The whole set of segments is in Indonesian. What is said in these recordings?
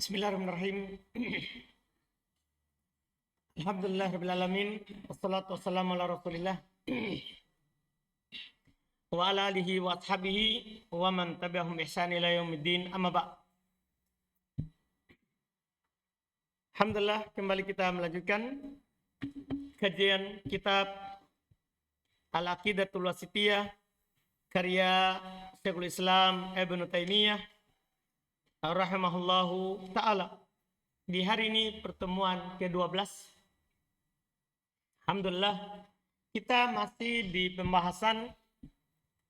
Bismillahirrahmanirrahim. Alhamdulillahirrahmanirrahim. Wassalatu wassalamu ala rasulillah. Wa ala alihi wa ashabihi wa man tabi'ahum ihsan ila yaumiddin. Amma ba'. Alhamdulillah, kembali kita melanjutkan kajian kitab Al-Aqidatul Wasithiyah karya Syekhul Islam Ibnu Taimiyah rahimahullahu ta'ala. Di hari ini pertemuan ke-12. Alhamdulillah, kita masih di pembahasan,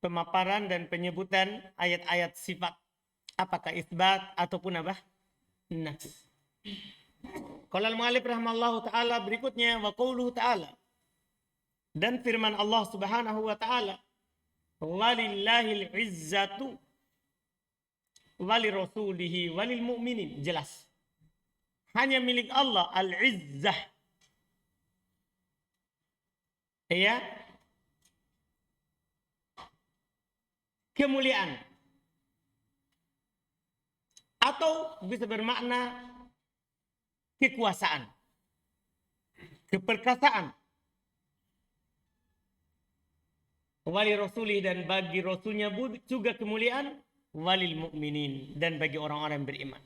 pemaparan dan penyebutan ayat-ayat sifat. Apakah isbat ataupun apa? Nafs. Qala al-mu'allif rahimahullahu ta'ala berikutnya, wa qawluhu ta'ala. Dan firman Allah subhanahu wa ta'ala, walillahil izzatu wali rasulihi walil mu'minin. Jelas, hanya milik Allah al-izzah, ya, kemuliaan, atau bisa bermakna kekuasaan, keperkasaan. Wali rasulih, dan bagi rasulnya juga kemuliaan. Walil mu'minin, dan bagi orang-orang yang beriman.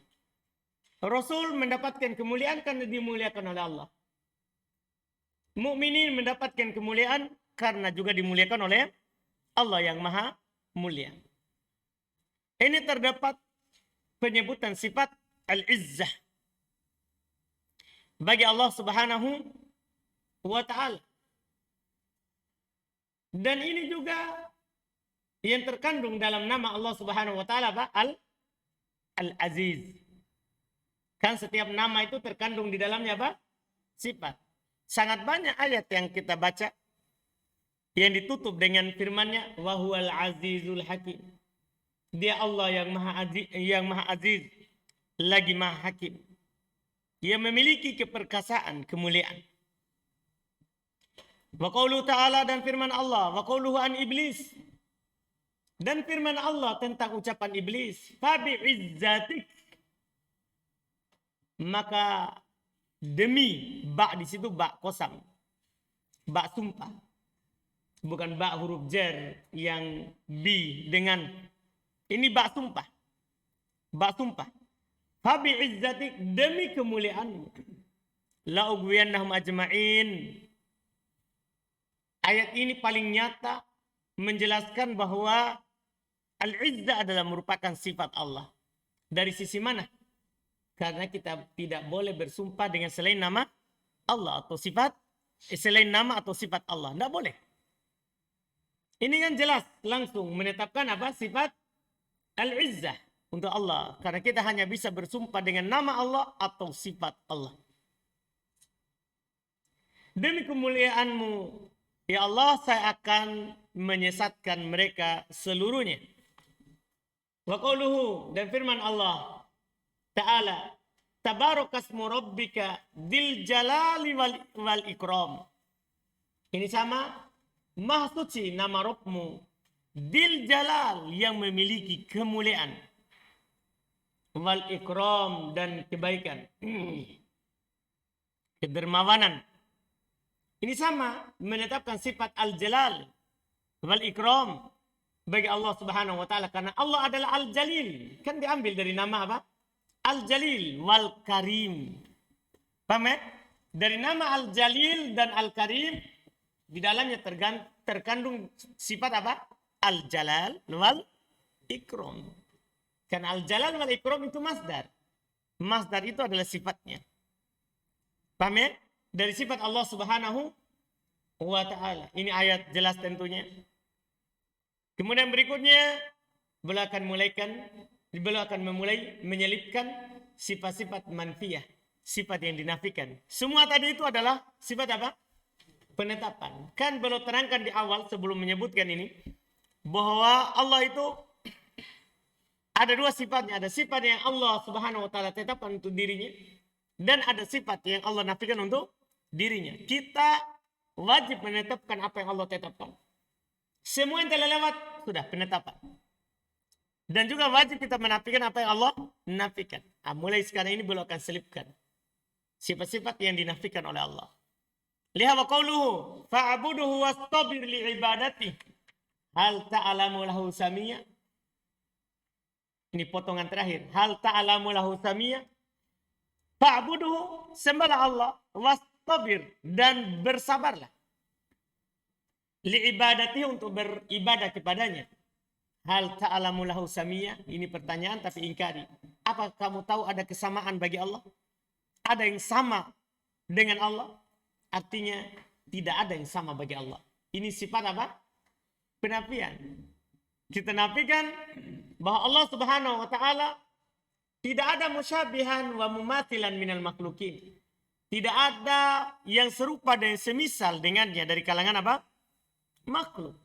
Rasul mendapatkan kemuliaan karena dimuliakan oleh Allah. Mukminin mendapatkan kemuliaan karena juga dimuliakan oleh Allah yang maha mulia. Ini terdapat penyebutan sifat al-izzah bagi Allah subhanahu wa ta'ala. Dan ini juga yang terkandung dalam nama Allah subhanahu wa ta'ala, Al-Aziz. Kan setiap nama itu terkandung di dalamnya apa? Sifat. Sangat banyak ayat yang kita baca yang ditutup dengan firman-Nya, wa huwal azizul hakim. Dia Allah yang maha aziz lagi maha hakim. Dia memiliki keperkasaan, kemuliaan. Wa qauluhu ta'ala, dan firman Allah, wa qauluhu an iblis. Dan firman Allah tentang ucapan iblis, fabi izzatik, maka demi, ba di situ ba kosam, ba sumpah, bukan ba huruf jar yang bi dengan ini ba sumpah, ba sumpah. Fabi izzatik, demi kemuliaanmu, la ugwiyannahum ajma'in. Ayat ini paling nyata menjelaskan bahwa al-izzah adalah merupakan sifat Allah. Dari sisi mana? Karena kita tidak boleh bersumpah dengan selain nama Allah atau sifat, selain nama atau sifat Allah. Tidak boleh. Ini kan jelas langsung menetapkan apa? Sifat al-izzah untuk Allah. Karena kita hanya bisa bersumpah dengan nama Allah atau sifat Allah. Demi kemuliaanmu, ya Allah, saya akan menyesatkan mereka seluruhnya. Wa qauluhu, dan firman Allah Ta'ala, tabarakasmu rabbika dzil jalali wal ikram. Ini sama, maha suci nama Rabbmu, dzil jalal, yang memiliki kemuliaan, wal ikram, dan kebaikan, kedermawanan. Ini sama menetapkan sifat al-jalal wal ikram bagi Allah subhanahu wa ta'ala. Karena Allah adalah al-jalil. Kan diambil dari nama apa? Al-jalil wal karim. Paham ya? Dari nama al-jalil dan al-karim, di dalamnya terkandung sifat apa? Al-jalal wal ikram. Karena al-jalal wal ikram itu masdar. Masdar itu adalah sifatnya. Paham ya? Dari sifat Allah subhanahu wa ta'ala. Ini ayat jelas tentunya. Kemudian berikutnya, beliau akan memulai menyelipkan sifat-sifat manfiyah, sifat yang dinafikan. Semua tadi itu adalah sifat apa? Penetapan. Kan beliau terangkan di awal sebelum menyebutkan ini, bahwa Allah itu ada dua sifatnya. Ada sifat yang Allah subhanahu wa ta'ala tetapkan untuk dirinya, dan ada sifat yang Allah nafikan untuk dirinya. Kita wajib menetapkan apa yang Allah tetapkan. Semua yang telah lewat sudah penetapan. Dan juga wajib kita menafikan apa yang Allah nafikan. Nah, mulai sekarang ini beliau akan selipkan sifat-sifat yang dinafikan oleh Allah. Lihat wa qauluhu fa'buduhu wastabir li ibadati. Hal ta'lamu lahu samia. Ini potongan terakhir. Hal ta'lamu lahu samia. Fa'buduhu, sembahlah Allah, wastabir, dan bersabarlah. Li ibadati, untuk beribadah kepadanya. Hal ta'lamu lahu samia. Ini pertanyaan tapi ingkari. Apa kamu tahu ada kesamaan bagi Allah? Ada yang sama dengan Allah? Artinya tidak ada yang sama bagi Allah. Ini sifat apa? Penafian. Kita nafikan bahwa Allah Subhanahu wa taala tidak ada musyabihan wa mumathilan minal makhlukin. Tidak ada yang serupa dan semisal dengannya dari kalangan apa? Makhluk.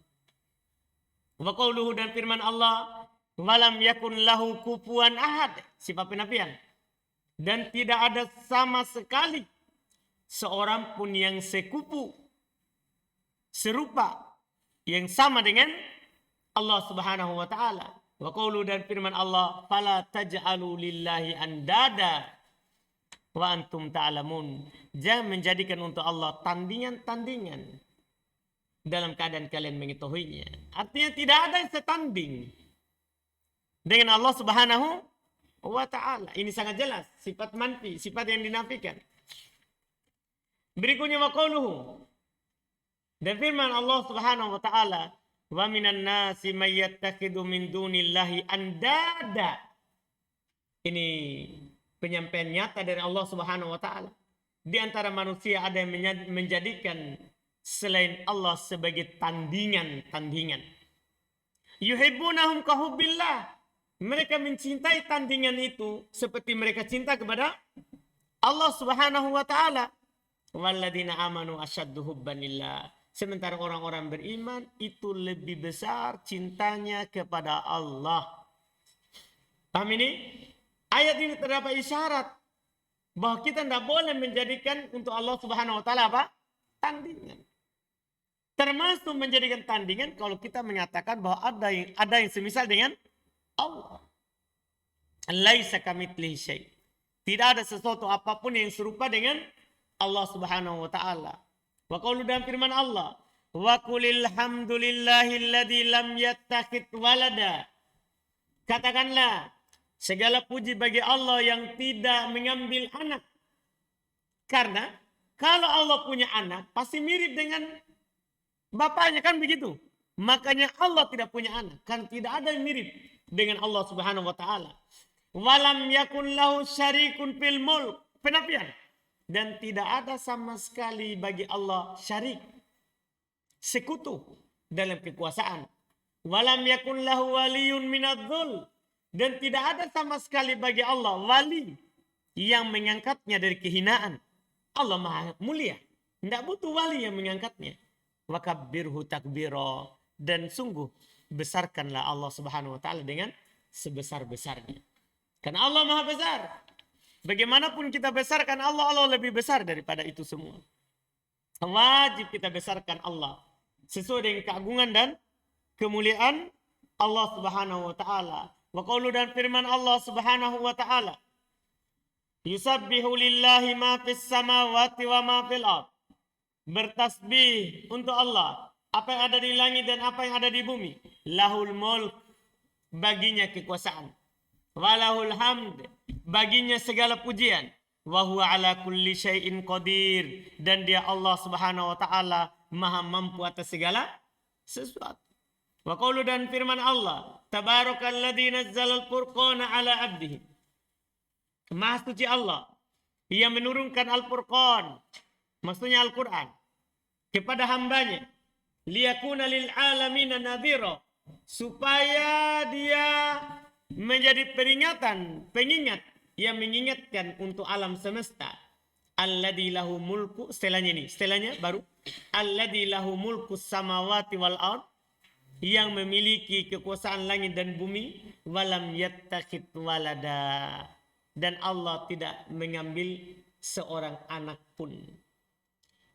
Wa qauluhu, dan firman Allah, walam yakun lahu kufuwan ahad. Sifat penafian. Dan tidak ada sama sekali seorang pun yang sekupu, serupa, yang sama dengan Allah Subhanahu wa taala. Wa qaulu, dan firman Allah, fala taj'alu lillahi andada wa antum ta'lamun. Jangan menjadikan untuk Allah tandingan-tandingan dalam keadaan kalian mengetahuinya. Artinya tidak ada yang setanding dengan Allah Subhanahu wa taala. Ini sangat jelas sifat manfi, sifat yang dinafikan. Berikutnya wa qauluhu, dan firman Allah Subhanahu wa taala, wa minan nasi may yattakhidhu min dunillahi andada. Ini penyampaian nyata dari Allah Subhanahu wa taala. Di antara manusia ada yang menjadikan selain Allah sebagai tandingan. Yuhibbunahum kahubbillah. Mereka mencintai tandingan itu seperti mereka cinta kepada Allah Subhanahu wa taala. Walladzina amanu asyaddu hubban lillah. Sementara orang-orang beriman itu lebih besar cintanya kepada Allah. Paham ini? Ayat ini terdapat isyarat bahwa kita tidak boleh menjadikan untuk Allah Subhanahu wa taala apa? Tandingan. Termasuk menjadikan tandingan kalau kita mengatakan bahwa ada yang semisal dengan Allah. Laisa kamitslihi syai'. Tidak ada sesuatu apapun yang serupa dengan Allah Subhanahu wa taala. Wa qaulu, dan firman Allah, wa qulil hamdulillahilladzi lam yattakhidh walada. Katakanlah segala puji bagi Allah yang tidak mengambil anak. Karena kalau Allah punya anak pasti mirip dengan bapaknya, kan begitu. Makanya Allah tidak punya anak, kan tidak ada yang mirip dengan Allah Subhanahu wa taala. Walam yakun lahu syarikun fil mulk. Penafian. Dan tidak ada sama sekali bagi Allah syarik, sekutu dalam kekuasaan. Walam yakun lahu waliyun minadz-dzul. Dan tidak ada sama sekali bagi Allah wali yang mengangkatnya dari kehinaan. Allah Maha mulia, tidak butuh wali yang mengangkatnya. Wa kabbirhu takbira. Dan sungguh besarkanlah Allah Subhanahu wa taala dengan sebesar-besarnya. Karena Allah Maha besar. Bagaimanapun kita besarkan Allah, Allah lebih besar daripada itu semua. Wajib kita besarkan Allah sesuai dengan keagungan dan kemuliaan Allah Subhanahu wa taala. Wa qaulu, dan firman Allah Subhanahu wa taala, yusabbihu lillahi ma fis samawati wa ma fil ard. Bertasbih untuk Allah apa yang ada di langit dan apa yang ada di bumi. Lahul mulk, baginya kekuasaan. Walahul hamd, baginya segala pujian. Wa huwa ala kulli syai'in qadir, dan dia Allah Subhanahu wa taala maha mampu atas segala sesuatu. Wa qaulu, dan firman Allah, tabarakalladzi nazzalal furqana ala abdihi. Maha suci Allah yang menurunkan Al-Furqan, maksudnya Al-Quran, kepada hambanya. Liyakuna lil alamina nadhira, supaya dia menjadi pengingat yang mengingatkan untuk alam semesta. Alladzi lahu mulku, setelahnya baru alladzi lahu mulku samawati wal ard, yang memiliki kekuasaan langit dan bumi. Walam yattakhid walada, dan Allah tidak mengambil seorang anak pun.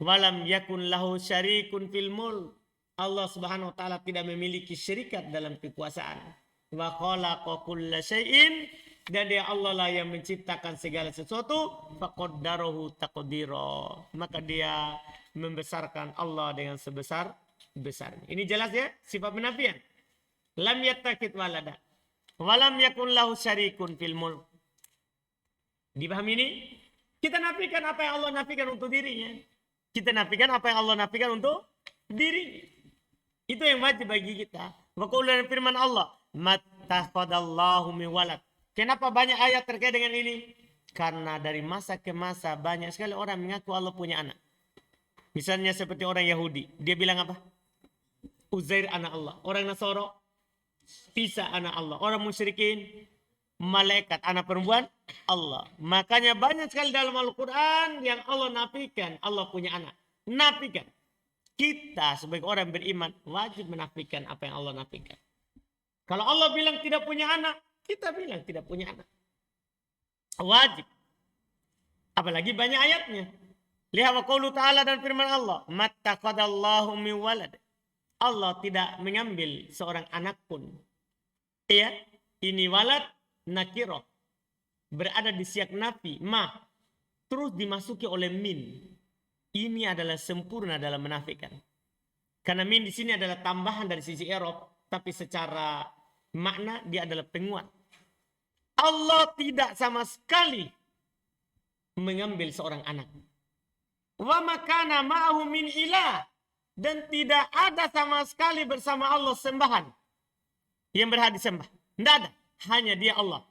Walam yakun lahu syarikun fil mulk, Allah Subhanahu wa taala tidak memiliki syirikat dalam kekuasaan. wa khalaqa kulla syai'in, dan dia Allah lah yang menciptakan segala sesuatu, faqaddarahu taqdira, maka dia membesarkan Allah dengan sebesar-besarnya. Ini jelas ya sifat penafian. Lam yattakhid walada wa lam yakun lahu syarikun fil mulk. Dipahami ini? Kita nafikan apa yang Allah nafikan untuk dirinya. Kita nafikan apa yang Allah nafikan untuk dirinya. Itu yang wajib bagi kita. Wa qaulana firman Allah, mattakhadallahu min walad. Kenapa banyak ayat terkait dengan ini? Karena dari masa ke masa banyak sekali orang mengaku Allah punya anak. Misalnya seperti orang Yahudi, dia bilang apa? Uzair anak Allah. Orang Nasoro, Isa anak Allah. Orang musyrikin, malaikat anak perempuan Allah. Makanya banyak sekali dalam Al-Quran yang Allah nafikan Allah punya anak. Nafikan. Kita sebagai orang beriman wajib menafikan apa yang Allah nafikan. Kalau Allah bilang tidak punya anak, kita bilang tidak punya anak. Wajib. Apalagi banyak ayatnya. Lihat wa qaulu ta'ala dan firman Allah, mattaqadallahu min walad. Allah tidak mengambil seorang anak pun. Ya, ini walad nakiroh. Berada di siyak nafi, ma. Terus dimasuki oleh min. Ini adalah sempurna dalam menafikan. Karena min di sini adalah tambahan dari sisi Arab, tapi secara makna dia adalah penguat. Allah tidak sama sekali mengambil seorang anak. Wa makana ma'ahu min ilah, dan tidak ada sama sekali bersama Allah sembahan yang berhak disembah. Tidak ada, hanya dia Allah.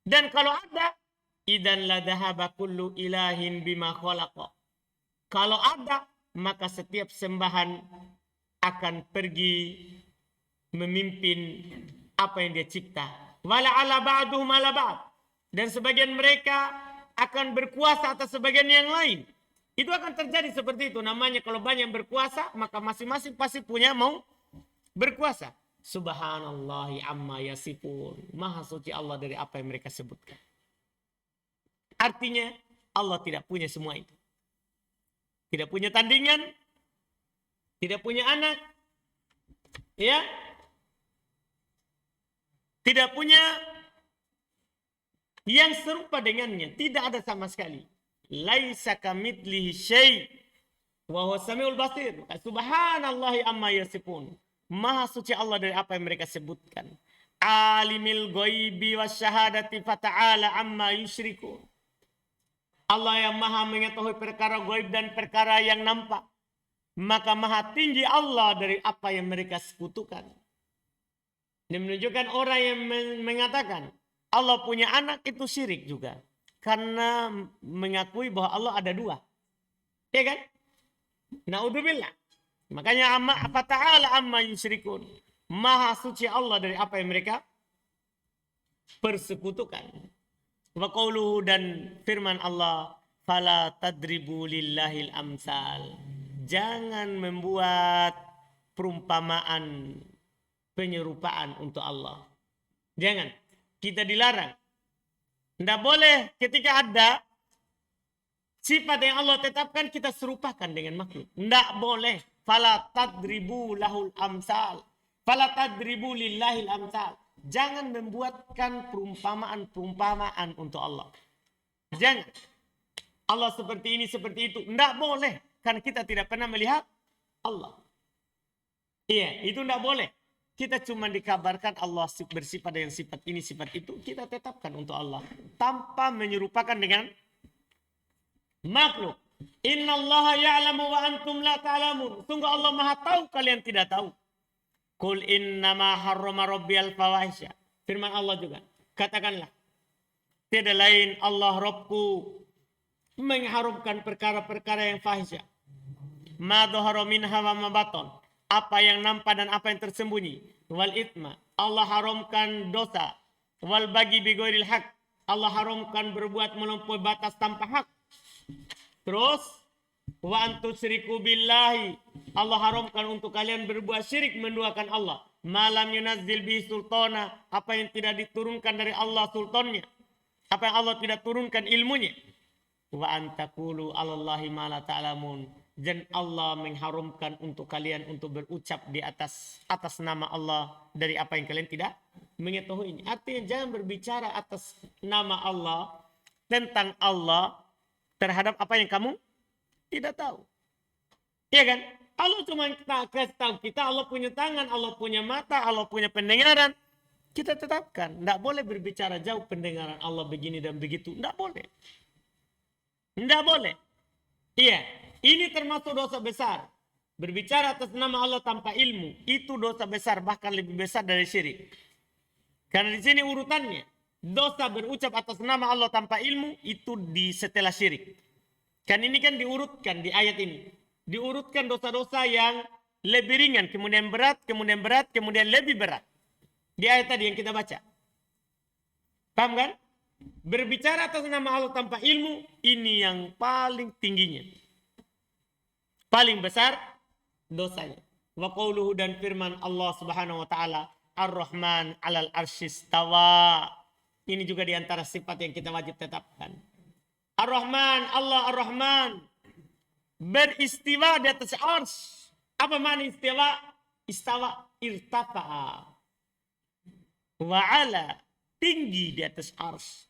Dan kalau ada, idan la dhahaba kullu ilahin bima khalaqa. Kalau ada, maka setiap sembahan akan pergi memimpin apa yang dia cipta. Wala ala ba'duhum ala ba'd. Dan sebagian mereka akan berkuasa atas sebagian yang lain. Itu akan terjadi seperti itu. Namanya kalau banyak yang berkuasa, maka masing-masing pasti punya mau berkuasa. Subhanallahi amma yasifun. Maha suci Allah dari apa yang mereka sebutkan. Artinya Allah tidak punya semua itu. Tidak punya tandingan. Tidak punya anak. Ya. Tidak punya yang serupa dengannya. Tidak ada sama sekali. Laisa kamitslihi syai' wa huwas samiul basir. Subhanallahi amma yasifun. Maha suci Allah dari apa yang mereka sebutkan. Alimil ghaibi wasyahadati fata'ala amma yusyrikun. Allah yang maha mengetahui perkara gaib dan perkara yang nampak. Maka maha tinggi Allah dari apa yang mereka sekutukan. Ini menunjukkan orang yang mengatakan Allah punya anak itu syirik juga. Karena mengakui bahwa Allah ada dua. Ya kan? Na'udzubillah. Makanya fata'ala amma yusyrikun. Maha suci Allah dari apa yang mereka persekutukan. Wa qauluhu, dan firman Allah, fala tadribu lillahil amsal. Jangan membuat perumpamaan, penyerupaan untuk Allah. Jangan. Kita dilarang. Tidak boleh ketika ada sifat yang Allah tetapkan kita serupakan dengan makhluk. Tidak boleh. Fala tadribu lahul amsal. Fala tadribu lillahil amsal. Jangan membuatkan perumpamaan-perumpamaan untuk Allah. Jangan. Allah seperti ini, seperti itu. Tidak boleh. Karena kita tidak pernah melihat Allah. Iya, itu tidak boleh. Kita cuma dikabarkan Allah bersifat dengan sifat ini, sifat itu. Kita tetapkan untuk Allah. Tanpa menyerupakan dengan makhluk. Innallaha ya'lamu wa antum la ta'lamun. Sungguh Allah maha tahu, kalian tidak tahu. Qul innama harrama rabbiyal fawahisya. Firman Allah juga. Katakanlah. Tiada lain Allah Rabbku mengharumkan perkara-perkara yang fahisya. Ma dhahara minha wa ma baton. Apa yang nampak dan apa yang tersembunyi. Wal ithma. Allah haramkan dosa. Wal bagi bi ghairil haq. Allah haramkan berbuat melampaui batas tanpa hak. Terus wa antusyriku billahi. Allah haramkan untuk kalian berbuat syirik, menduakan Allah. Malam yunazzil bi sultana. Apa yang tidak diturunkan dari Allah sultannya. Apa yang Allah tidak turunkan ilmunya. Wa antakulu 'alallahi ma la ta'lamun. Dan Allah mengharamkan untuk kalian untuk berucap di atas nama Allah dari apa yang kalian tidak mengetahuinya. Artinya jangan berbicara atas nama Allah, tentang Allah, terhadap apa yang kamu tidak tahu. Iya kan? Allah cuma kasih tahu kita, Allah punya tangan, Allah punya mata, Allah punya pendengaran. Kita tetapkan. Tidak boleh berbicara jauh pendengaran Allah begini dan begitu. Tidak boleh. Tidak boleh. Iya. Ini termasuk dosa besar. Berbicara atas nama Allah tanpa ilmu. Itu dosa besar. Bahkan lebih besar dari syirik. Karena di sini urutannya. Dosa berucap atas nama Allah tanpa ilmu. Itu di setelah syirik. Kan ini kan diurutkan di ayat ini. Diurutkan dosa-dosa yang lebih ringan. Kemudian berat, kemudian berat, kemudian lebih berat. Di ayat tadi yang kita baca. Paham kan? Berbicara atas nama Allah tanpa ilmu, ini yang paling tingginya. Paling besar dosanya. Wa qauluhu, dan firman Allah Subhanahu wa taala, Ar-Rahman 'alal arsyistawa. Ini juga di antara sifat yang kita wajib tetapkan. Ar-Rahman, Allah Ar-Rahman beristiwa di atas arsy. Apa makna istiwa? Istawa, irtafa'a. Wa'ala, tinggi di atas ars.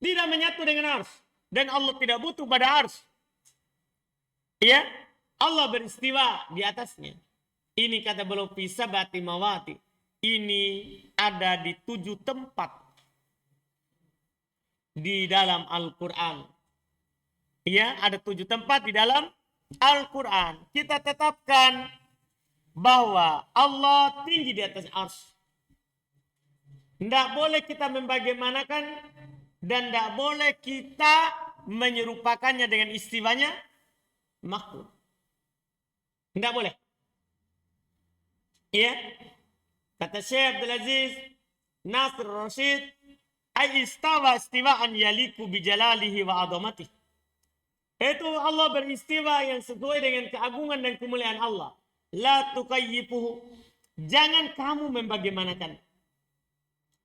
Tidak menyatu dengan ars. Dan Allah tidak butuh pada ars. Ya, Allah beristiwa di atasnya. Ini kata beliau fi sab'ati mawati. Ini ada di 7 tempat di dalam Al-Quran. Ya, ada 7 tempat di dalam Al-Quran. Kita tetapkan bahwa Allah tinggi di atas ars. Tidak boleh kita membagaimanakan dan tidak boleh kita menyerupakannya dengan istiwanya makhluk. Tidak boleh. Ya. Kata Syekh Abdul Aziz Nasir Rashid, ay istawa istiwaan yaliku bijalalihi wa adamatihi. Itu Allah beristiwa yang sesuai dengan keagungan dan kemuliaan Allah. La tukayyifuhu. Jangan kamu membagaimanakan.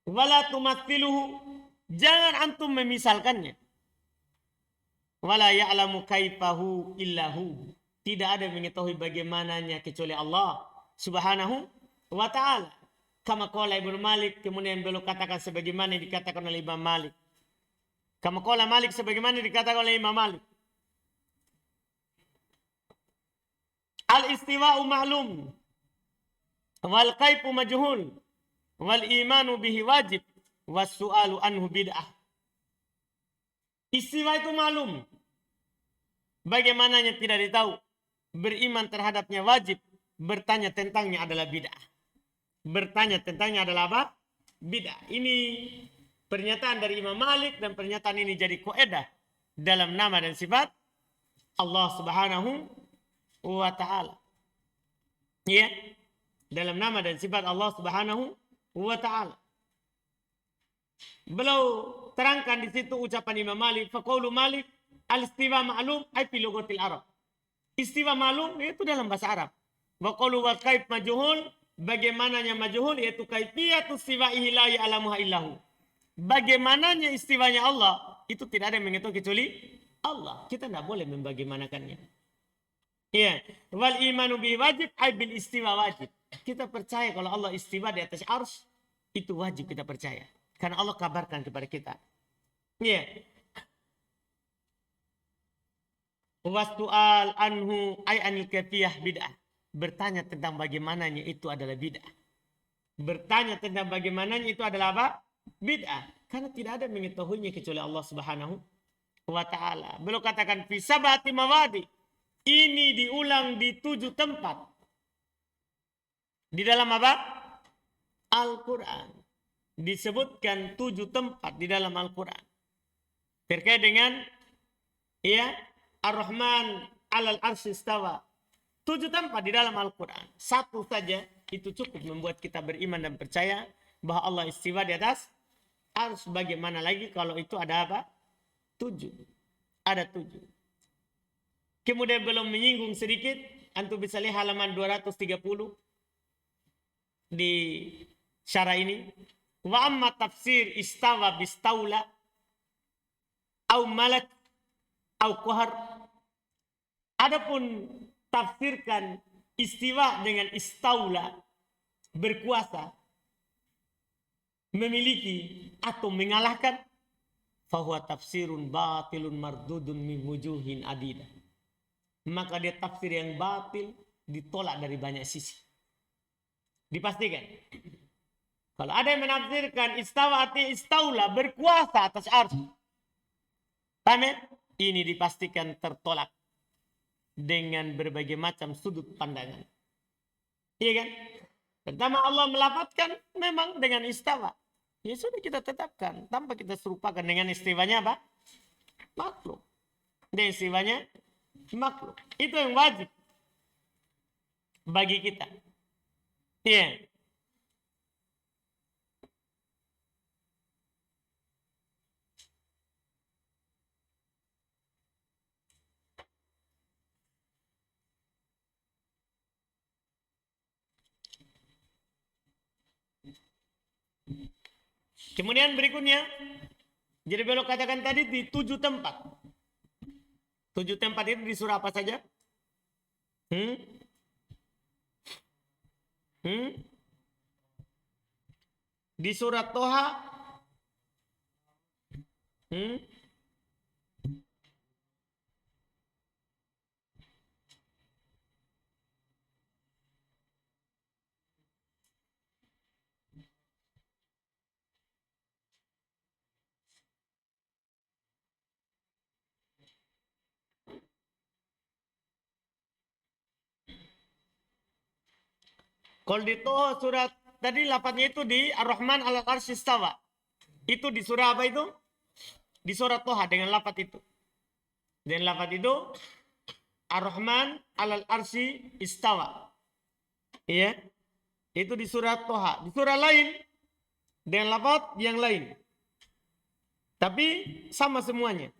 Wala tumathiluhu, jangan antum memisalkannya. Wala ya'lamu kaifahu illahu, tidak ada yang mengetahui bagaimananya kecuali Allah Subhanahu wa ta'ala. Kama qala Ibnu Malik, kemudian beliau katakan sebagaimana dikatakan oleh Imam Malik. Kama qala Malik, sebagaimana dikatakan oleh Imam Malik. Al-istiwa'u ma'lum wal kaifu majhul. Wal imanu bihi wajib was su'alu anhu bid'ah. Istiwa itu maklum. Bagaimananya tidak ditahu. Beriman terhadapnya wajib. Bertanya tentangnya adalah bid'ah. Bertanya tentangnya adalah apa? Bid'ah. Ini pernyataan dari Imam Malik, dan pernyataan ini jadi kaidah dalam nama dan sifat Allah Subhanahu wa ta'ala. Ya. Dalam nama dan sifat Allah Subhanahu wa ta'ala. Beliau terangkan di situ ucapan Imam Malik, faqaulu Malik al-istiwa ma'lum ay fi lughatil Arab. Istiwa ma'lum itu dalam bahasa Arab. Wa qaulu wa kaif majhul, bagaimananya majhul yaitu kaifiyatu istiwa'ihi la ya'lamuha illahu. Bagaimananya istiwanya Allah itu tidak ada yang mengetahui kecuali Allah. Kita tidak boleh membagaimanakannya. Ya, wal imanu bi wajib ay bil istiwa wajib. Kita percaya kalau Allah istiwa di atas arsy, itu wajib kita percaya. Karena Allah kabarkan kepada kita. Ya. Wastu'al anhu ay anil kafiyah bid'ah. Bertanya tentang bagaimananya itu adalah bid'ah. Bertanya tentang bagaimananya itu adalah apa? Bid'ah. Karena tidak ada mengetahuinya kecuali Allah Subhanahu wa ta'ala. Beliau katakan fi sab'ati mawadi. Ini diulang di 7 tempat. Di dalam apa? Al-Quran. Disebutkan 7 tempat di dalam Al-Quran. Terkait dengan ya, Ar-Rahman 'alal arsy istawa. 7 tempat di dalam Al-Quran. 1 saja itu cukup membuat kita beriman dan percaya bahwa Allah istiwa di atas arsy. Bagaimana lagi kalau itu ada apa? 7. Ada 7. Kemudian belum menyinggung sedikit, antum bisa lihat halaman 230 di syarah ini. Wa amma tafsir istawa bistaula au malak au qahar. Adapun tafsirkan istiwa dengan istaula, berkuasa, memiliki atau mengalahkan, fahuwa tafsirun batilun mardudun min wujuhin adidah. Maka dia tafsir yang batil, ditolak dari banyak sisi. Dipastikan. Kalau ada yang menafsirkan istawa arti istaula, berkuasa atas arsy, ini dipastikan tertolak dengan berbagai macam sudut pandangan. Iya kan? Pertama Allah melafadzkan memang dengan istawa. Ya sudah kita tetapkan tanpa kita serupakan dengan istiwanya apa? Makhluk. Dengan istiwanya makhluk. Itu yang wajib bagi kita. Iya. Kemudian berikutnya, jadi belok katakan tadi di 7 tempat. 7 tempat itu di surah apa saja? Di surat Toha. Kalau di Toha surat tadi lapatnya itu di Ar-Rahman alal arsy istawa. Itu di surah apa itu? Di surat Toha dengan lapat itu. Dan lapat itu Ar-Rahman alal arsy istawa. Iya. Itu di surat Toha. Di surah lain dengan lapat yang lain. Tapi sama semuanya.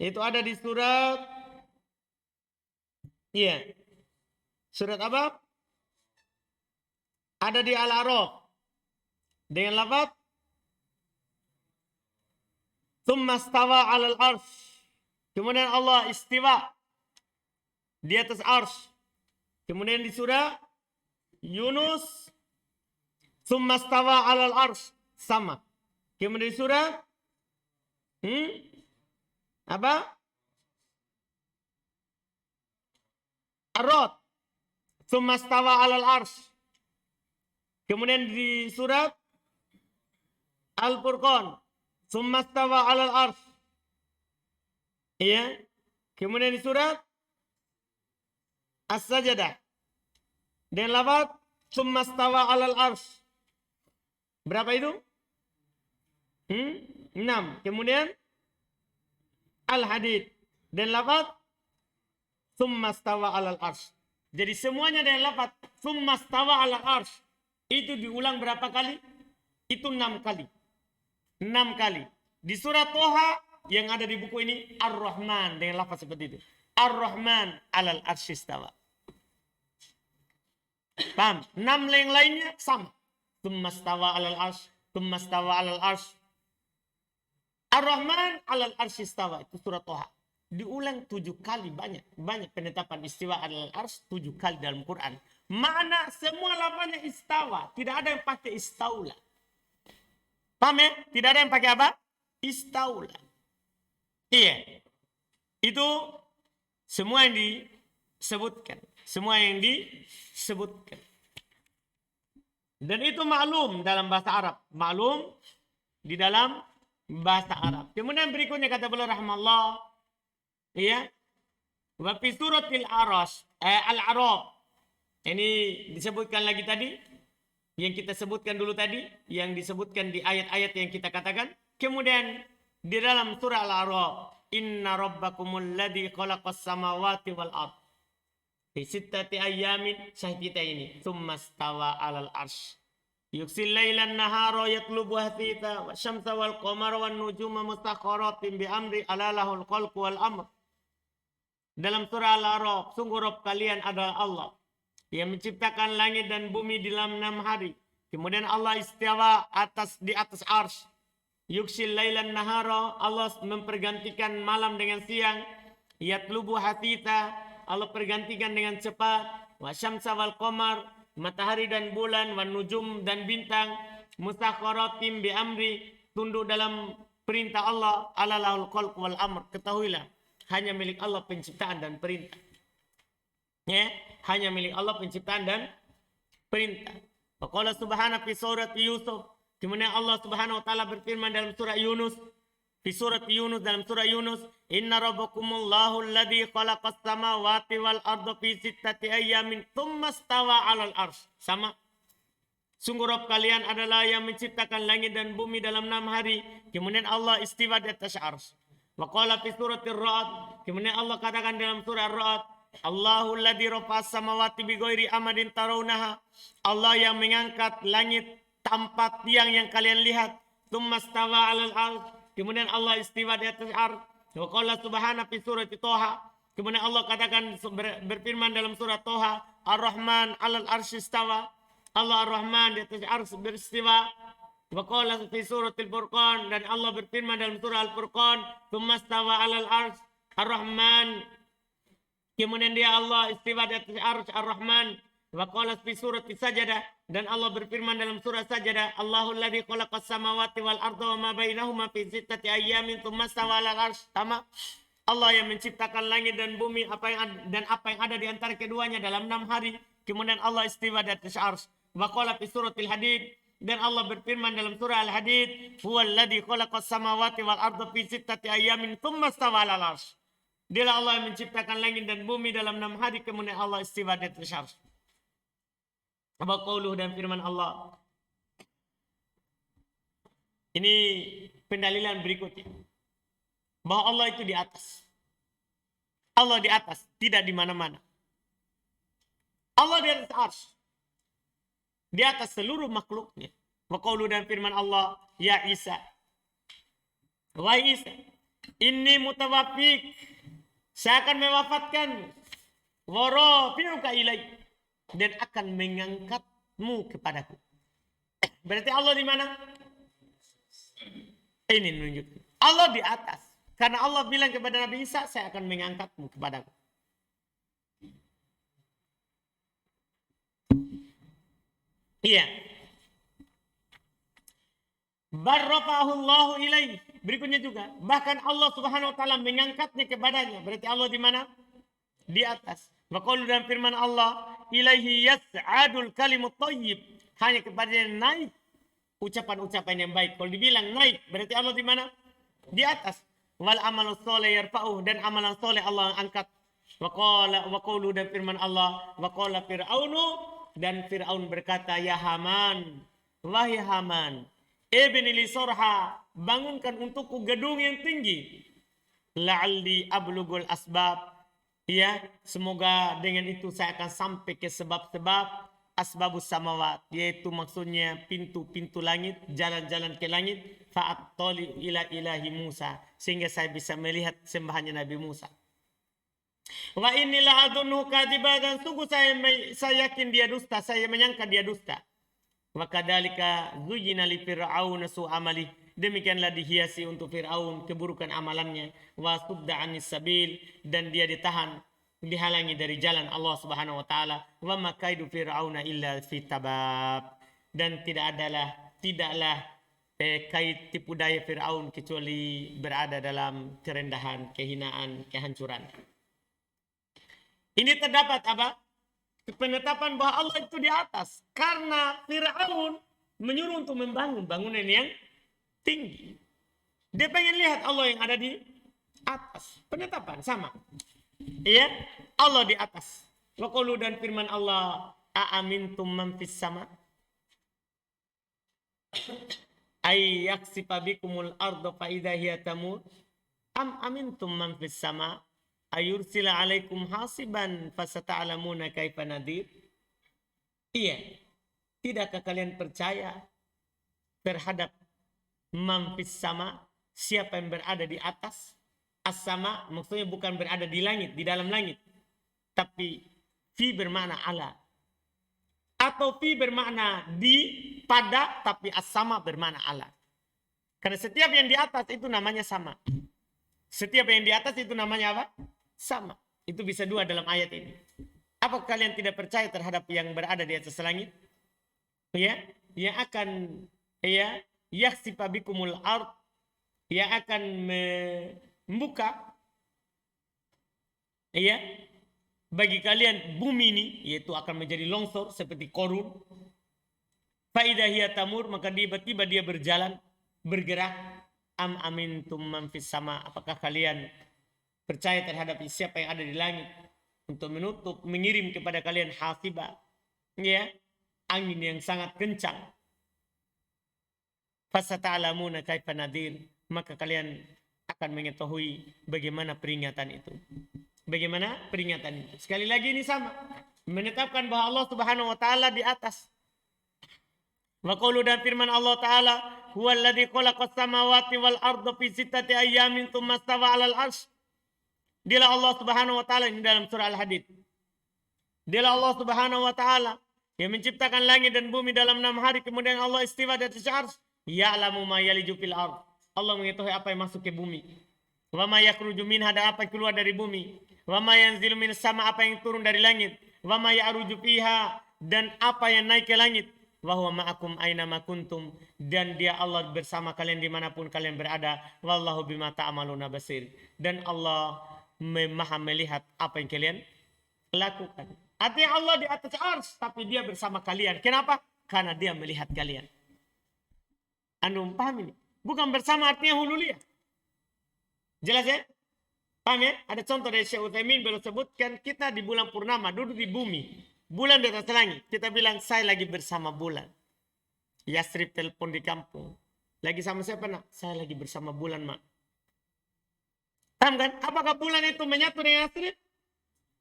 Itu ada di surat, iya. Surat apa? Ada di Al-A'raf dengan lafaz tsumma stawa 'alal arsy. Kemudian Allah istiwa di atas arsy. Kemudian di surah Yunus tsumma stawa 'alal arsy, sama. Kemudian di surah apa? Ar-Ra'd tsumma stawa 'alal arsy. Kemudian di surat Al-Furqan, tsumma stawa 'alal arsy. Iya. Kemudian di surat As-Sajdah dan lafaz tsumma stawa 'alal arsy. Berapa itu? 6. Kemudian Al-Hadid dan lafaz tsumma stawa 'alal arsy. Jadi semuanya dengan lafaz tsumma stawa 'alal arsy. Itu diulang berapa kali? Itu 6 kali. 6 kali. Di surat Toha yang ada di buku ini Ar-Rahman dengan lafaz seperti itu. Ar-Rahman alal arsy istawa. Paham? 6 yang lainnya sama. Tsumma stawa alal arsy, tsumma stawa alal arsy. Ar-Rahman alal arsy istawa. Itu surat Toha. Diulang 7 kali, banyak penetapan istiwa alal arsy 7 kali dalam Quran. Mana semua lafaznya istawa, tidak ada yang pakai istaula. Paham ya? Tidak ada yang pakai apa? Istaula. Iya. Itu semua yang disebutkan. Semua yang disebutkan. Dan itu maklum dalam bahasa Arab. Maklum di dalam bahasa Arab. Kemudian berikutnya kata beliau rahimahullah. Iya. Wa fi suratil Al-A'raf. Ini disebutkan lagi tadi. Yang kita sebutkan dulu tadi. Yang disebutkan di ayat-ayat yang kita katakan. Kemudian di dalam surah Al-A'raf. Inna rabbakumul ladzi khalaqas samawati wal ard. Fi sittati ayyamin. Syahid kita ini. Tsumma stawa alal arsy. Yuksil laylan nahara yatlubu hathitha. Wa syamsa wal qamara wan nujuma mustakharatin bi amri ala lahul khalqu wal amr. Dalam surah Al-A'raf. Sungguh Rabb kalian adalah Allah yang menciptakan langit dan bumi dalam 6 hari. Kemudian Allah istiwa di atas arsy. Yuksil lailan nahara. Allah mempergantikan malam dengan siang. Yatlubu hathitha. Allah pergantikan dengan cepat. Wa syamsa wal qamar. Matahari dan bulan. Wa nujum dan bintang. musakharatin bi amri, tunduk dalam perintah Allah. Alalahul khalq wal amr, ketahuilah hanya milik Allah penciptaan dan perintah. Ya, hanya milik Allah penciptaan dan perintah. Faqala subhanahu fi surat Yusuf, kemudian Allah Subhanahu wa taala berfirman dalam surah Yunus, fi surat Yunus, dalam surah Yunus, inna rabbakumullahu alladzi khalaqas samawati wal arda fi sittati ayyamin tsumma stawa 'alal arsy. Sama. Sungguh Rabb kalian adalah yang menciptakan langit dan bumi dalam 6 hari, kemudian Allah istiwa di atas arsy. Wa qala fi suratir Ra'd, kemudian Allah katakan dalam surah Ar-Ra'd, Allahul ladzi rafa'as samawati bighairi amadin tarawnaha. Allah yang mengangkat langit tanpa tiang yang kalian lihat. Tsumma stawa 'alal arsy, kemudian Allah istiwa di atas arsy. Wa qala subhanahu fi surati Thaha, kemudian Allah katakan berfirman dalam surah Thaha, Ar-Rahman 'alal arsy istawa. Allah Ar-Rahman di atas arsy beristiwa. Wa qala fi suratil Furqan, dan Allah berfirman dalam surah Al-Furqan, tsumma stawa 'alal arsy. Ar-Rahman, kemudian dia Allah istiwa di atas arsy Ar-Rahman. Wa qala fi surati Sajadah, dan Allah berfirman dalam surah Sajadah, Allahul ladzi khalaqas samawati wal arda wa ma bainahuma fi sittati ayyamin tsumma stawa 'alal arsy. Sama. Allah yang menciptakan langit dan bumi apa yang ada di antara keduanya dalam 6 hari. Kemudian Allah istiwa di atas arsy. Wa qala fi suratil Hadid, dan Allah berfirman dalam surah Al-Hadid, huwal ladzi khalaqas samawati wal arda fi sittati ayyamin tsumma stawa 'alal arsy. Dialah Allah yang menciptakan langit dan bumi dalam 6 hari, kemudian Allah istiwa di atas arsy. Wa qauluhu, dan firman Allah. Ini pendalilan berikutnya, bahwa Allah itu di atas. Allah di atas, tidak di mana-mana. Allah di atas arsy, di atas seluruh makhluknya. Wa qauluhu, dan firman Allah, ya Isa, wahai Isa, inni mutawaffik, saya akan mewafatkan, wa rafi'uka ilai, dan akan mengangkatmu kepadaku. Berarti Allah di mana? Ini menunjukkan Allah di atas. Karena Allah bilang kepada Nabi Isa, saya akan mengangkatmu kepadaku. Iya. Barrafa'ahullahu ilaih. Berikutnya juga, bahkan Allah Subhanahu wa taala mengangkatnya kepadanya. Berarti Allah di mana? Di atas. Wa qaulu, dan firman Allah, ilaihi yas'adul kalimut thayyib. Hanya kepadanya naik ucapan-ucapan yang baik. Kalau dibilang naik, berarti Allah di mana? Di atas. Wal amalus sholih yarfa'uh, dan amalan soleh Allah angkat. Wa qaulu, dan firman Allah, wa qala fir'aunu, dan Fir'aun berkata, ya Haman, wahai Haman, ibni li sorha, bangunkan untukku gedung yang tinggi. La'alli ablugul asbab, ya, semoga dengan itu saya akan sampai ke sebab-sebab asbabus samawat, yaitu maksudnya pintu-pintu langit, jalan-jalan ke langit. Fa'attali ila ilahi Musa, sehingga saya bisa melihat sembahannya Nabi Musa. Wa inilah adunnu kadiba, dan sungguh saya yakin dia dusta, saya menyangka dia dusta. Wa kadzalika zuyyina li fir'aun su'amali, demikianlah dihiasi untuk Fir'aun keburukan amalannya. Wa sudda 'anis sabil, dan dia ditahan, dihalangi dari jalan Allah Subhanahu wa taala. Wa makaidu fir'auna illa fi tabab, dan tidaklah kait tipu daya Fir'aun kecuali berada dalam kerendahan, kehinaan, kehancuran. Ini terdapat apa? Penetapan bahwa Allah itu di atas. Karena Fir'aun menyuruh untuk membangun bangunan yang tinggi. Dia pengen lihat Allah yang ada di atas. Penetapan sama. Iya, Allah di atas. Wa qaulu, dan firman Allah, a'amintum man fis sama, ay yaksifa bikumul arda fa idza hiya tamur, am amintum man fis sama ayursila alaikum hasiban fasata'lamuna kaifa nadir. Iya, tidakkah kalian percaya terhadap man fis sama, siapa yang berada di atas? As-sama maksudnya bukan berada di langit, di dalam langit, tapi fi bermakna ala, atau fi bermakna di, pada, tapi as-sama bermakna ala. Karena setiap yang di atas itu namanya sama. Setiap yang di atas itu namanya apa? Sama. Itu bisa dua dalam ayat ini. Apa kalian tidak percaya terhadap yang berada di atas langit? Ya, yang akan ya, yakhsifa bikumul ard, yang akan membuka, ya, bagi kalian bumi ini, yaitu akan menjadi longsor seperti Korun. Faidah hiya tamur, maka tiba-tiba dia berjalan, bergerak. Am amintum man fis sama, apakah kalian percaya terhadap siapa yang ada di langit untuk menutup, mengirim kepada kalian hasiba, ya, angin yang sangat kencang. Fasata'lamuna kaifa nadir, maka kalian akan mengetahui bagaimana peringatan itu. Bagaimana peringatan itu. Sekali lagi ini sama, menetapkan bahwa Allah Subhanahu wa taala di atas. Wa qaulu, dan firman Allah taala, huwallazi khalaqas samawati wal arda fi sittati ayyamin tsumma stawa 'alal 'arsy. Dialah Allah Subhanahu wa taala, ini dalam surah Al-Hadid. Dialah Allah Subhanahu wa taala yang menciptakan langit dan bumi dalam 6 hari, kemudian Allah istiwa di atas arsy. Ya'lamu ma yaliju fil ard. Allah mengetahui apa yang masuk ke bumi. Wa ma yakhruju minha, dan apa yang keluar dari bumi. Wa ma yanzilu minas sama, apa yang turun dari langit. Wa ma ya'ruju fiha, dan apa yang naik ke langit. Wa huwa ma'akum aina ma kuntum, dan dia Allah bersama kalian dimanapun kalian berada. Wallahu bima ta'maluna basir, dan Allah maha melihat apa yang kalian lakukan. Artinya Allah di atas arsy, tapi dia bersama kalian. Kenapa? Karena dia melihat kalian. Anda paham ini? Bukan bersama artinya hululiyah. Jelas ya? Paham ya? Ada contoh dari Syekh Utsaimin, beliau sebutkan, kita di bulan purnama duduk di bumi, bulan di atas langit. Kita bilang, saya lagi bersama bulan. Yasrib telepon di kampung. Lagi sama siapa nak? Saya lagi bersama bulan, mak. Paham kan? Apakah bulan itu menyatu dengan Yasrib?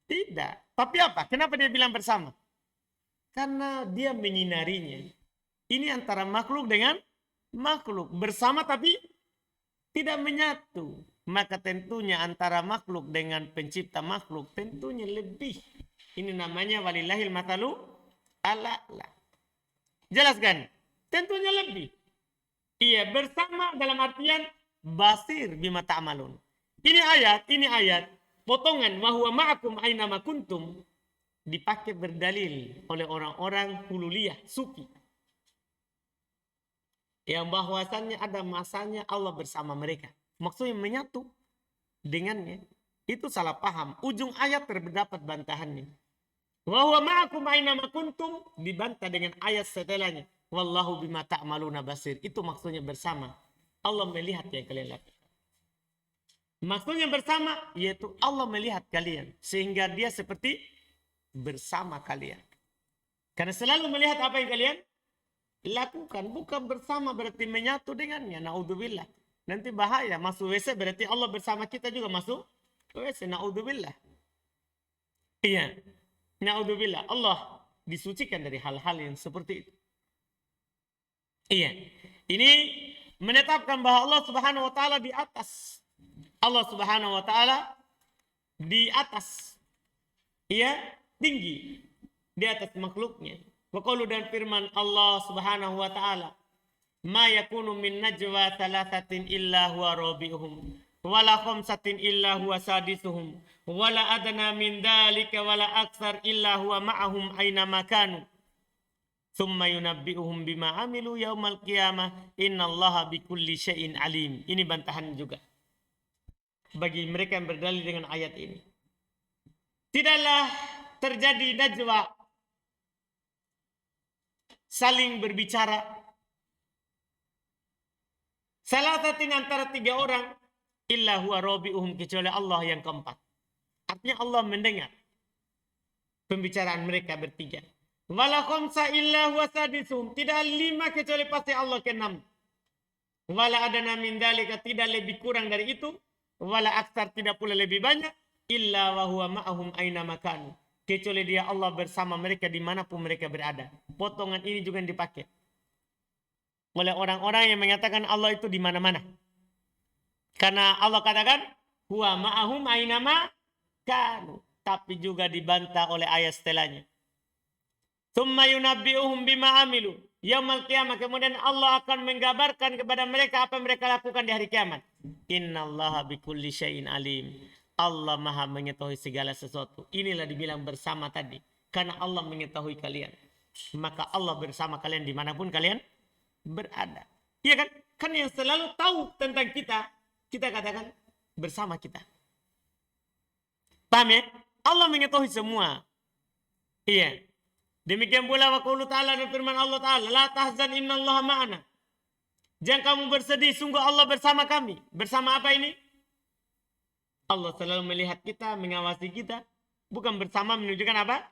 Tidak. Tapi apa? Kenapa dia bilang bersama? Karena dia menyinarinya. Ini antara makhluk dengan makhluk. Bersama tapi tidak menyatu. Maka tentunya antara makhluk dengan pencipta makhluk tentunya lebih. Ini namanya walillahil mathalu a'la. Jelaskan? Tentunya lebih. Iya, bersama dalam artian basir bima ta'malun. Ini ayat potongan wa huwa ma'akum aina ma kuntum dipakai berdalil oleh orang-orang hululiyah, sufi. Yang bahwasannya ada masanya Allah bersama mereka. Maksudnya menyatu dengannya. Itu salah paham. Ujung ayat terdapat bantahannya. Wa huwa ma'akum aina ma kuntum dibantah dengan ayat setelahnya. Wallahu bima ta'maluna basir. Itu maksudnya bersama. Allah melihat yang kalian lakukan. Maksudnya bersama yaitu Allah melihat kalian. Sehingga dia seperti bersama kalian. Karena selalu melihat apa yang kalian lakukan. Bukan bersama berarti menyatu dengannya. Na'udzubillah. Nanti bahaya. Masuk WC berarti Allah bersama kita juga masuk WC. Na'udzubillah. Iya. Na'udzubillah. Allah disucikan dari hal-hal yang seperti itu. Iya. Ini menetapkan bahwa Allah Subhanahu wa taala di atas. Allah Subhanahu wa taala di atas. Iya, tinggi di atas makhluknya. Wa qaulu, dan firman Allah Subhanahu wa taala, ma yakunu min najwa thalathatin illa huwa rabi'uhum wala khamsatin illa huwa sadisuhum wala adna min dhalika wala aktsar illa huwa ma'ahum aina ma kanu thumma yunabbi'uhum bima amilu yaumal qiyamah innallaha bikulli syai'in alim. Ini bantahan juga bagi mereka yang berdalil dengan ayat ini. Tidaklah terjadi najwa, saling berbicara, salatatin antara 3 orang, illa huwa rabi'uhum, kecuali Allah yang keempat. Artinya Allah mendengar pembicaraan mereka bertiga. Wala khamsa illa huwa sadisuhum, tidak 5 kecuali pasti Allah ke-6. Wala adana min dzalika, tidak lebih kurang dari itu. Wala aktsar, tidak pula lebih banyak. Illa wa huwa ma'ahum aina makan, kecuali dia Allah bersama mereka dimanapun mereka berada. Potongan ini juga yang dipakai oleh orang-orang yang mengatakan Allah itu di mana-mana. Karena Allah katakan huwa ma'ahum aina makan, tapi juga dibantah oleh ayat setelahnya. Tsumma yunabbi'uhum bima amilu yaumal qiyamah, kemudian Allah akan menggambarkan kepada mereka apa yang mereka lakukan di hari kiamat. Innallaha bikulli syai'in alim. Allah maha mengetahui segala sesuatu. Inilah dibilang bersama tadi. Karena Allah mengetahui kalian. Maka Allah bersama kalian dimanapun kalian berada. Iya kan? Kan yang selalu tahu tentang kita, kita katakan bersama kita. Paham ya? Allah mengetahui semua. Iya. Demikian pula wa qaulu ta'ala dan firman Allah Ta'ala, la tahzan innallaha ma'ana. Jangan kamu bersedih, sungguh Allah bersama kami. Bersama apa ini? Allah selalu melihat kita, mengawasi kita. Bukan bersama menunjukkan apa?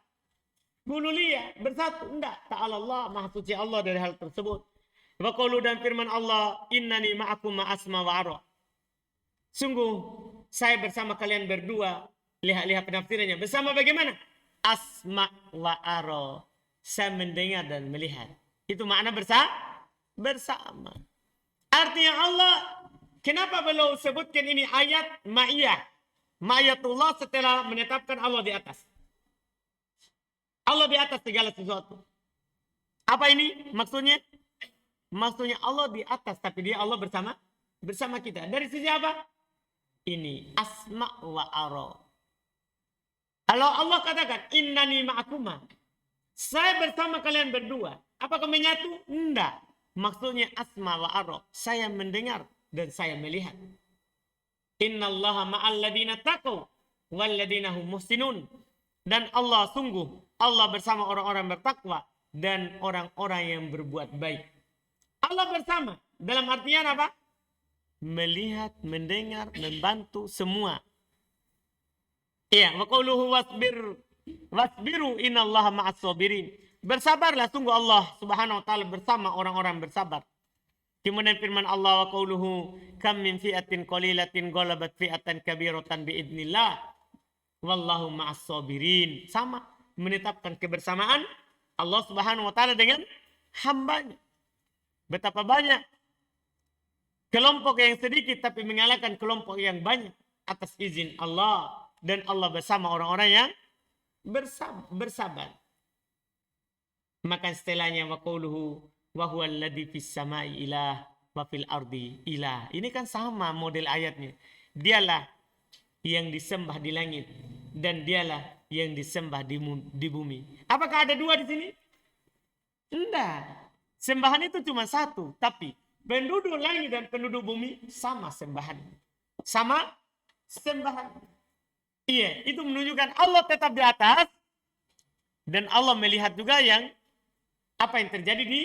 Hululia, bersatu. Enggak. Ta'ala Allah, maha suci Allah dari hal tersebut. Wa qaulu dan firman Allah, innani ma'akum ma'asma wa ara. Sungguh, saya bersama kalian berdua. Lihat-lihat penafsirannya. Bersama bagaimana? Asma wa ara. Saya mendengar dan melihat. Itu makna bersama. Artinya Allah, kenapa beliau sebutkan ini ayat ma'iyah? Ma'iyatullah setelah menetapkan Allah di atas. Allah di atas segala sesuatu. Apa ini maksudnya? Maksudnya Allah di atas, tapi dia Allah bersama kita. Dari sisi apa? Ini asma wa ara. Kalau Allah katakan innani ma'akuma, saya bersama kalian berdua. Apakah menyatu? Enggak. Maksudnya asma wa ara. Saya mendengar dan saya melihat. Innallaha ma'al ladina taqaw wal ladina hum muhsinun. Dan Allah sungguh Allah bersama orang-orang bertakwa dan orang-orang yang berbuat baik. Allah bersama dalam artian apa? Melihat, mendengar, membantu semua. Iya, wa qauluhu wasbiru innallaha ma'as sabirin. Bersabarlah, sungguh Allah Subhanahu wa taala bersama orang-orang bersabar. Kemudian firman Allah wa qauluhu kam min fi'atin qalilatin ghalabat fi'atan kabiratan biidznillah wallahu ma'as sabirin. Sama menetapkan kebersamaan Allah Subhanahu wa taala dengan hambanya. Betapa banyak kelompok yang sedikit tapi mengalahkan kelompok yang banyak atas izin Allah. Dan Allah bersama orang-orang yang bersabar. Maka setelahnya wa qauluhu wa huwa alladzi fis samai ilah wa fil ardi ilah. Ini kan sama model ayatnya. Dialah yang disembah di langit dan dialah yang disembah di bumi. Apakah ada dua di sini? Enggak. Sembahan itu cuma satu, tapi penduduk langit dan penduduk bumi sama sembahan. Sama sembahan. Iya, itu menunjukkan Allah tetap di atas dan Allah melihat juga apa yang terjadi di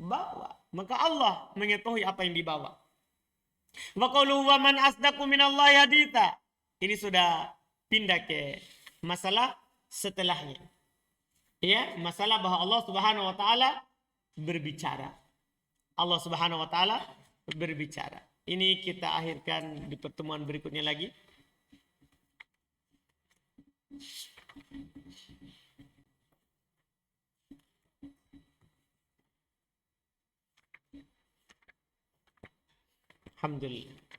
bawah. Maka Allah mengetahui apa yang di bawah. Wa qalu wa man asdaqu minallahi haditha. Ini sudah pindah ke masalah setelahnya. Ya, masalah bahwa Allah Subhanahu wa taala berbicara. Allah Subhanahu wa taala berbicara. Ini kita akhirkan di pertemuan berikutnya lagi. Alhamdulillah.